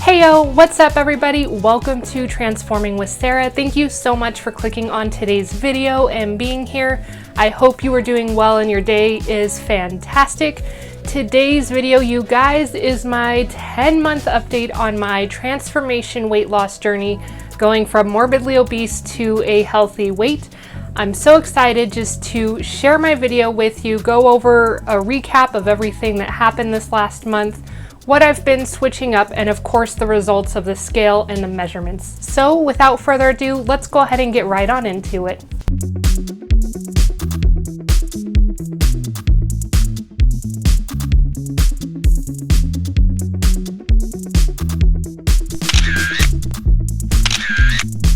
Heyo, what's up everybody? Welcome to Transforming with Sarah. Thank you so much for clicking on today's video and being here. I hope you are doing well and your day is fantastic. Today's video, you guys, is my 10-month update on my transformation weight loss journey, going from morbidly obese to a healthy weight. I'm so excited just to share my video with you, go over a recap of everything that happened this last month, what I've been switching up, and of course the results of the scale and the measurements. So without further ado, let's go ahead and get right on into it.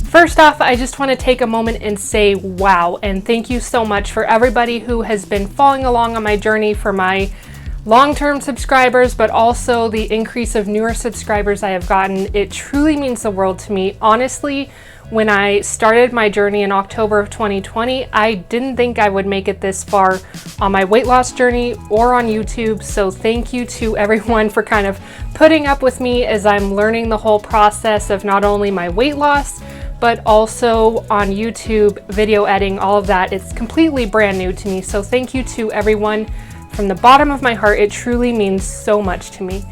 First off, I just want to take a moment and say wow, and thank you so much for everybody who has been following along on my journey, for my long-term subscribers, but also the increase of newer subscribers I have gotten. It truly means the world to me. Honestly, when I started my journey in October of 2020, I didn't think I would make it this far on my weight loss journey or on YouTube. So thank you to everyone for kind of putting up with me as I'm learning the whole process of not only my weight loss, but also on YouTube, video editing, all of that. It's completely brand new to me. So thank you to everyone from the bottom of my heart. It truly means so much to me.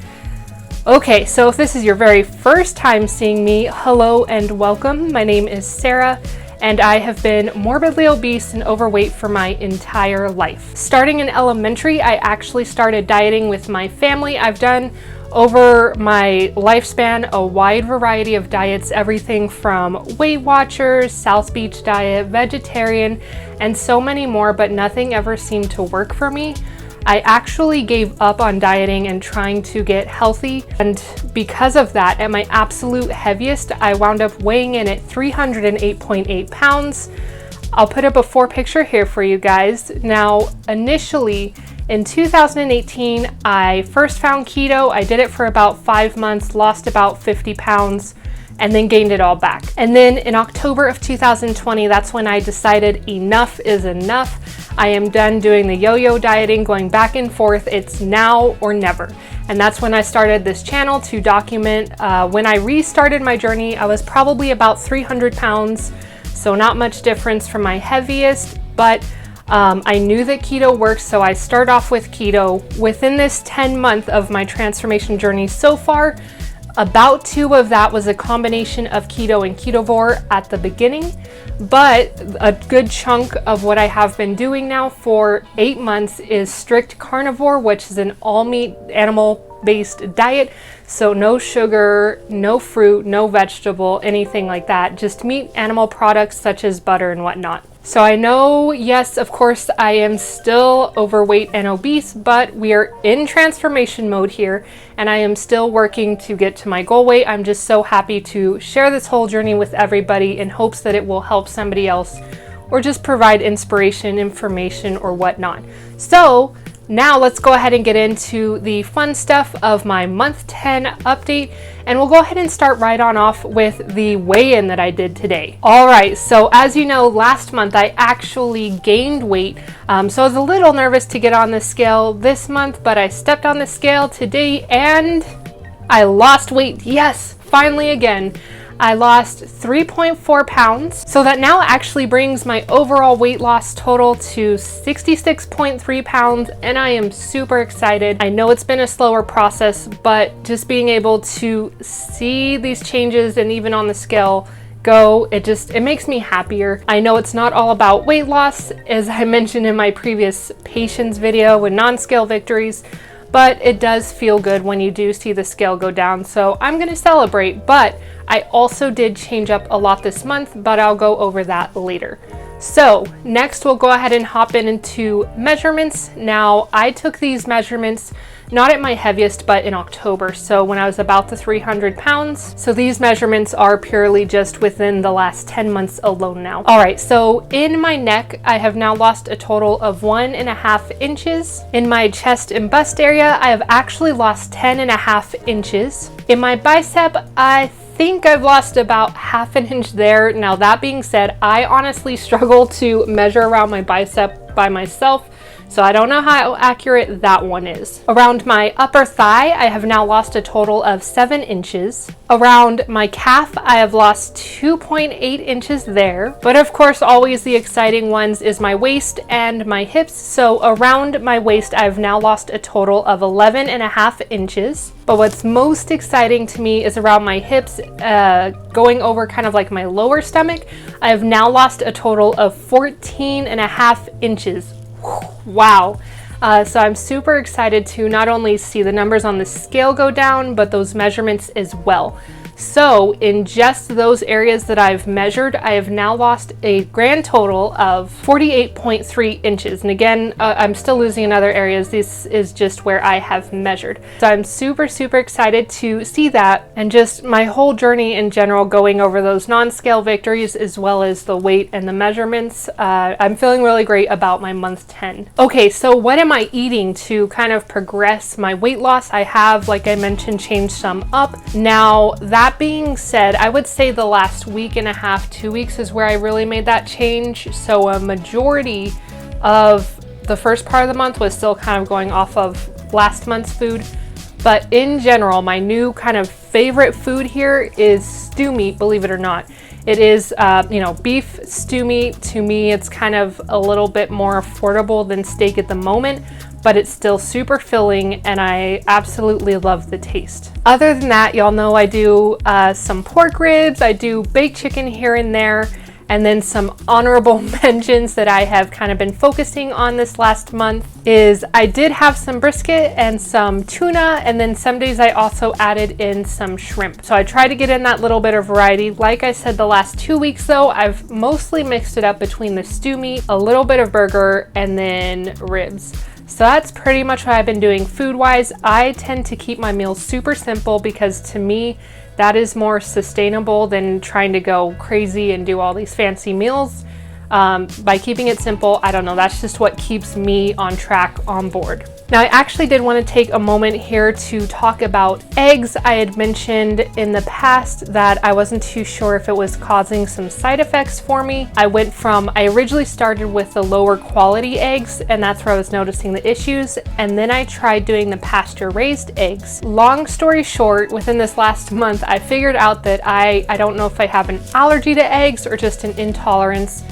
Okay, so if this is your very first time seeing me, hello and welcome. My name is Sarah, and I have been morbidly obese and overweight for my entire life. Starting in elementary, I actually started dieting with my family. I've done over my lifespan a wide variety of diets, everything from Weight Watchers, South Beach diet, vegetarian, and so many more, but nothing ever seemed to work for me. I actually gave up on dieting and trying to get healthy, and because of that, at my absolute heaviest, I wound up weighing in at 308.8 pounds. I'll put a before picture here for you guys. Now, initially, in 2018, I first found keto. I did it for about 5 months, lost about 50 pounds, and then gained it all back. And then in October of 2020, that's when I decided enough is enough. I am done doing the yo-yo dieting, going back and forth. It's now or never. And that's when I started this channel to document. When I restarted my journey, I was probably about 300 pounds, so not much difference from my heaviest, but I knew that keto works, so I start off with keto. Within this 10-month of my transformation journey so far, about 2 of that was a combination of keto and Carnivore at the beginning, but a good chunk of what I have been doing now for 8 months is strict Carnivore, which is an all-meat, animal-based diet. So no sugar, no fruit, no vegetable, anything like that. Just meat, animal products such as butter and whatnot. So I know, yes, of course, I am still overweight and obese, but we are in transformation mode here, and I am still working to get to my goal weight. I'm just so happy to share this whole journey with everybody in hopes that it will help somebody else or just provide inspiration, information, or whatnot. So now let's go ahead and get into the fun stuff of my month 10 update, and we'll go ahead and start right on off with the weigh-in that I did today. All right, so as you know, last month I actually gained weight, so I was a little nervous to get on the scale this month, but I stepped on the scale today and I lost weight. Yes, finally again. I lost 3.4 pounds, so that now actually brings my overall weight loss total to 66.3 pounds, and I am super excited. I know it's been a slower process, but just being able to see these changes and even on the scale go, it makes me happier. I know it's not all about weight loss, as I mentioned in my previous patience video with non-scale victories, but it does feel good when you do see the scale go down, so I'm gonna celebrate. But I also did change up a lot this month, but I'll go over that later. So next we'll go ahead and hop into measurements. Now, I took these measurements not at my heaviest, but in October, so when I was about the 300 pounds. So these measurements are purely just within the last 10 months alone now. All right, so in my neck, I have now lost a total of 1.5 inches. In my chest and bust area, I have actually lost 10.5 inches. In my bicep, I think I've lost about 1/2 inch there. Now, that being said, I honestly struggle to measure around my bicep by myself. So I don't know how accurate that one is. Around my upper thigh, I have now lost a total of 7 inches. Around my calf, I have lost 2.8 inches there. But of course, always the exciting ones is my waist and my hips. So around my waist, I've now lost a total of 11.5 inches. But what's most exciting to me is around my hips, going over kind of like my lower stomach, I have now lost a total of 14.5 inches. Wow. So I'm super excited to not only see the numbers on the scale go down, but those measurements as well. So in just those areas that I've measured, I have now lost a grand total of 48.3 inches. And again, I'm still losing in other areas. This is just where I have measured. So I'm super, super excited to see that, and just my whole journey in general, going over those non-scale victories as well as the weight and the measurements. I'm feeling really great about my month 10. Okay, so what am I eating to kind of progress my weight loss? I have, like I mentioned, changed some up. Now, that being said, I would say the last week and a half, 2 weeks is where I really made that change. So a majority of the first part of the month was still kind of going off of last month's food. But in general, my new kind of favorite food here is stew meat, believe it or not. It is, beef stew meat. To me, it's kind of a little bit more affordable than steak at the moment, but it's still super filling, and I absolutely love the taste. Other than that, y'all know I do some pork ribs, I do baked chicken here and there, and then some honorable mentions that I have kind of been focusing on this last month is I did have some brisket and some tuna, and then some days I also added in some shrimp. So I try to get in that little bit of variety. Like I said, the last 2 weeks though, I've mostly mixed it up between the stew meat, a little bit of burger, and then ribs. So that's pretty much what I've been doing food-wise. I tend to keep my meals super simple because to me, that is more sustainable than trying to go crazy and do all these fancy meals. By keeping it simple, I don't know, that's just what keeps me on track, on board. Now, I actually did want to take a moment here to talk about eggs. I had mentioned in the past that I wasn't too sure if it was causing some side effects for me. I originally started with the lower quality eggs, and that's where I was noticing the issues. And then I tried doing the pasture raised eggs. Long story short, within this last month, I figured out that I don't know if I have an allergy to eggs or just an intolerance,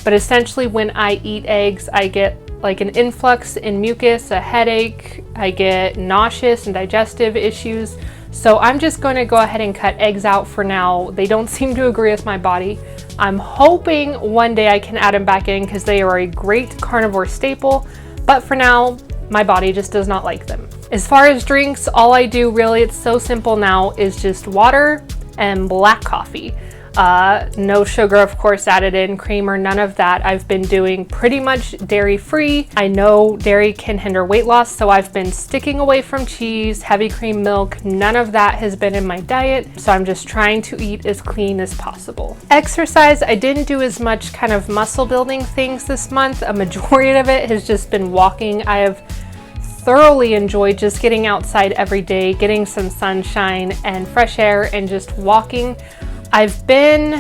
but essentially when I eat eggs, I get like an influx in mucus, a headache, I get nauseous and digestive issues. So I'm just going to go ahead and cut eggs out for now. They don't seem to agree with my body. I'm hoping one day I can add them back in because they are a great carnivore staple, but for now, my body just does not like them. As far as drinks, all I do really, it's so simple now, is just water and black coffee. No sugar, of course, added in, cream or none of that. I've been doing pretty much dairy free. I know dairy can hinder weight loss, so I've been sticking away from cheese, heavy cream milk. None of that has been in my diet, so I'm just trying to eat as clean as possible. Exercise, I didn't do as much kind of muscle building things this month. A majority of it has just been walking. I have thoroughly enjoyed just getting outside every day, getting some sunshine and fresh air and just walking. I've been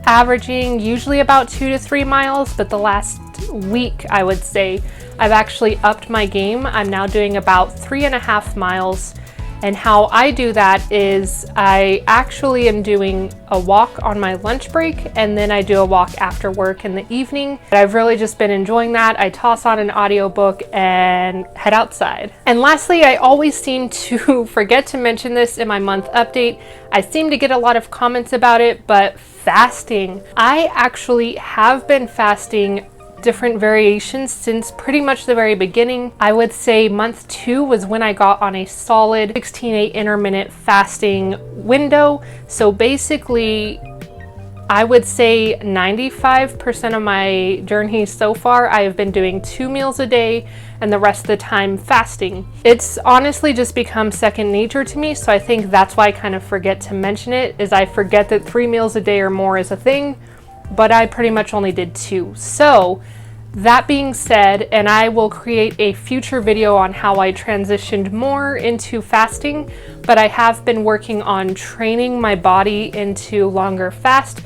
averaging usually about 2 to 3 miles, but the last week, I would say, I've actually upped my game. I'm now doing about 3.5 miles. And how I do that is I actually am doing a walk on my lunch break, and then I do a walk after work in the evening. I've really just been enjoying that. I toss on an audiobook and head outside. And lastly, I always seem to forget to mention this in my month update. I seem to get a lot of comments about it, but fasting. I actually have been fasting different variations since pretty much the very beginning. I would say month 2 was when I got on a solid 16-8 intermittent fasting window. So basically, I would say 95% of my journey so far, I have been doing 2 meals a day and the rest of the time fasting. It's honestly just become second nature to me, so I think that's why I kind of forget to mention it, is I forget that 3 meals a day or more is a thing, but I pretty much only did 2. So that being said, and I will create a future video on how I transitioned more into fasting, but I have been working on training my body into longer fast.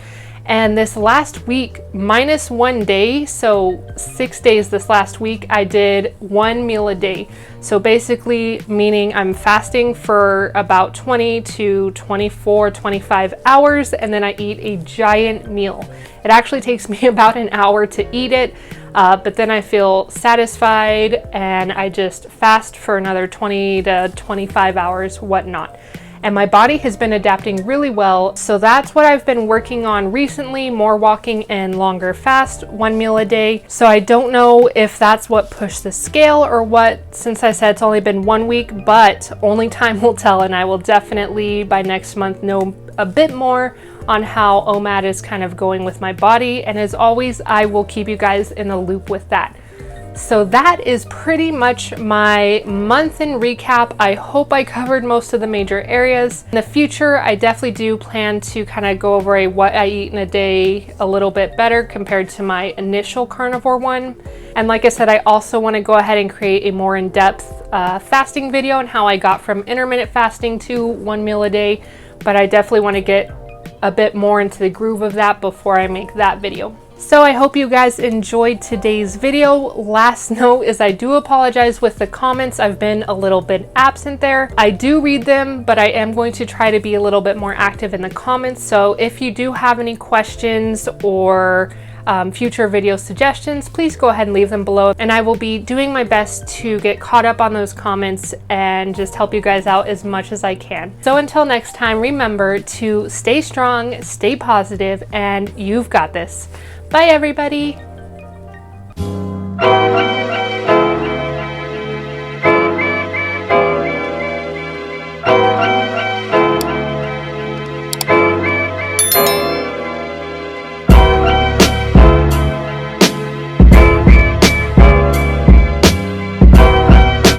And this last week, minus 1 day, so 6 days this last week, I did 1 meal a day. So basically meaning I'm fasting for about 20 to 24, 25 hours, and then I eat a giant meal. It actually takes me about an hour to eat it, but then I feel satisfied and I just fast for another 20 to 25 hours, whatnot. And my body has been adapting really well. So that's what I've been working on recently, more walking and longer fast, 1 meal a day. So I don't know if that's what pushed the scale or what, since I said it's only been 1 week, but only time will tell. And I will definitely by next month know a bit more on how OMAD is kind of going with my body. And as always, I will keep you guys in the loop with that. So that is pretty much my month in recap. I hope I covered most of the major areas. In the future, I definitely do plan to kind of go over what I eat in a day a little bit better compared to my initial carnivore one. And like I said, I also want to go ahead and create a more in-depth fasting video on how I got from intermittent fasting to 1 meal a day. But I definitely want to get a bit more into the groove of that before I make that video. So I hope you guys enjoyed today's video. Last note is I do apologize with the comments. I've been a little bit absent there. I do read them, but I am going to try to be a little bit more active in the comments. So if you do have any questions or future video suggestions, please go ahead and leave them below. And I will be doing my best to get caught up on those comments and just help you guys out as much as I can. So until next time, remember to stay strong, stay positive, and you've got this. Bye, everybody.